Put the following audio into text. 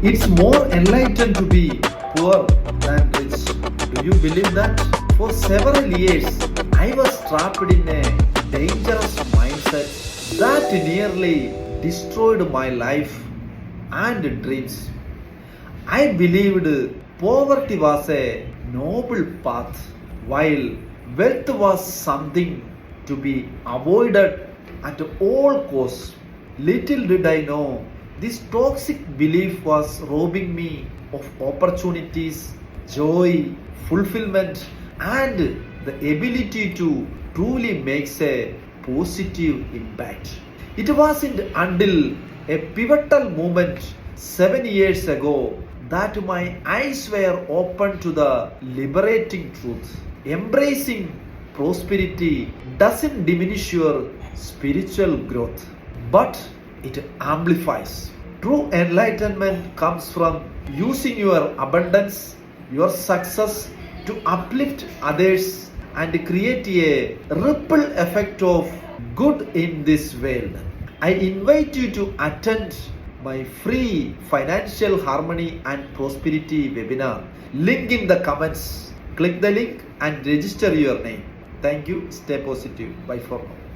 It's more enlightened to be poor than rich. Do you believe that? For several years, I was trapped in a dangerous mindset that nearly destroyed my life and dreams. I believed poverty was a noble path, while wealth was something to be avoided at all costs. Little did I know this toxic belief was robbing me of opportunities, joy, fulfillment, and the ability to truly make a positive impact. It wasn't until a pivotal moment 7 years ago that my eyes were opened to the liberating truth. Embracing prosperity doesn't diminish your spiritual growth, but it amplifies. True enlightenment comes from using your abundance, your success to uplift others and create a ripple effect of good in this world. I invite you to attend my free financial harmony and prosperity webinar. Link in the comments. Click the link and register your name. Thank you. Stay positive. Bye for now.